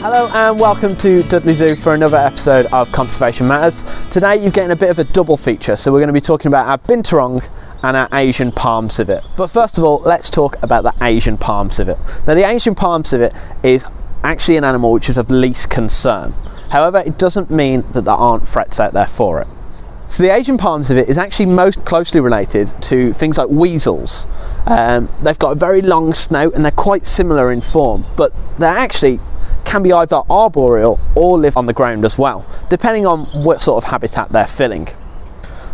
Hello and welcome to Dudley Zoo for another episode of Conservation Matters. Today you're getting a bit of a double feature, so we're going to be talking about our Binturong and our Asian palm civet. But first of all, let's talk about the Asian palm civet. Now the Asian palm civet is actually an animal which is of least concern. However, it doesn't mean that there aren't threats out there for it. So the Asian palm civet is actually most closely related to things like weasels. They've got a very long snout and they're quite similar in form, but they're actually can be either arboreal or live on the ground as well, depending on what sort of habitat they're filling.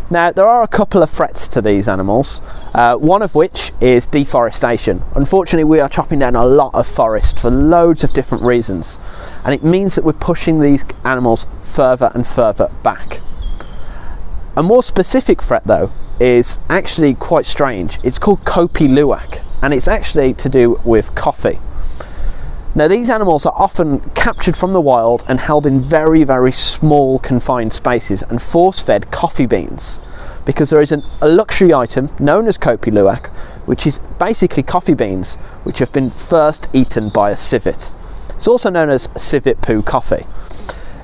Now there are a couple of threats to these animals, one of which is deforestation. Unfortunately, we are chopping down a lot of forest for loads of different reasons, and it means that we're pushing these animals further and further back. A more specific threat though is actually quite strange. It's called Kopi luwak, and it's actually to do with coffee. Now these animals are often captured from the wild and held in very, very small confined spaces and force-fed coffee beans, because there is a luxury item known as Kopi luwak, which is basically coffee beans which have been first eaten by a civet. It's also known as civet poo coffee.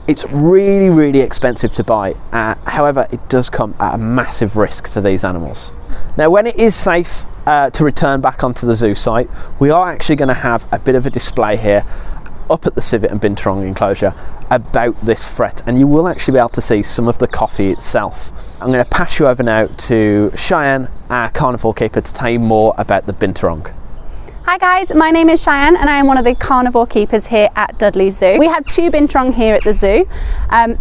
It's really, really expensive to buy, however it does come at a massive risk to these animals. Now when it is safe to return back onto the zoo site, we are actually going to have a bit of a display here up at the civet and Binturong enclosure about this threat, and you will actually be able to see some of the coffee itself. I'm going to pass you over now to Cheyenne, our carnivore keeper, to tell you more about the Binturong. Hi guys, my name is Cheyenne and I am one of the carnivore keepers here at Dudley Zoo. We have two Binturong here at the zoo.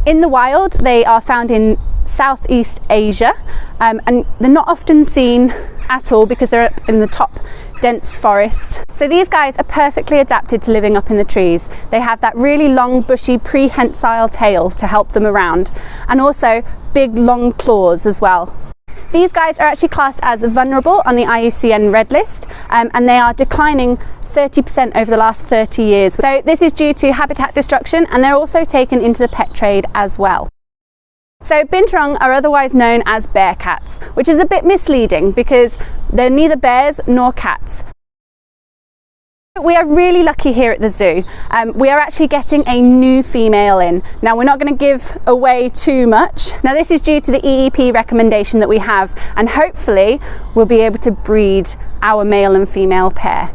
In the wild, they are found in Southeast Asia, and they're not often seen at all because they're up in the top dense forest. So these guys are perfectly adapted to living up in the trees. They have that really long bushy prehensile tail to help them around, and also big long claws as well. These guys are actually classed as vulnerable on the IUCN Red List, and they are declining 30% over the last 30 years. So this is due to habitat destruction, and they're also taken into the pet trade as well. So Binturong are otherwise known as bear cats, which is a bit misleading because they're neither bears nor cats. We are really lucky here at the zoo. We are actually getting a new female in. Now we're not going to give away too much. Now this is due to the EEP recommendation that we have, and hopefully we'll be able to breed our male and female pair.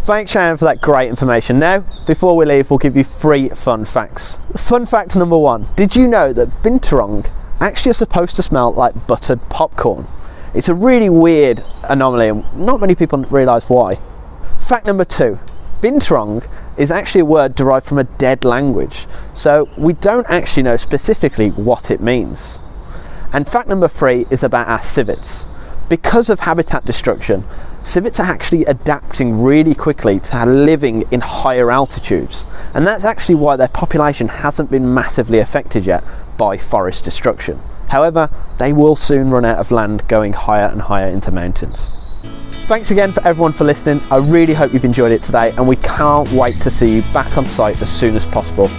Thanks Cheyenne for that great information. Now, before we leave, we'll give you 3 fun facts. Fun fact number 1, did you know that Binturong actually are supposed to smell like buttered popcorn? It's a really weird anomaly and not many people realise why. Fact number 2, Binturong is actually a word derived from a dead language, so we don't actually know specifically what it means. And fact number 3 is about our civets. Because of habitat destruction, civets are actually adapting really quickly to living in higher altitudes, and that's actually why their population hasn't been massively affected yet by forest destruction. However, they will soon run out of land going higher and higher into mountains. Thanks again for everyone for listening. I really hope you've enjoyed it today, and we can't wait to see you back on site as soon as possible.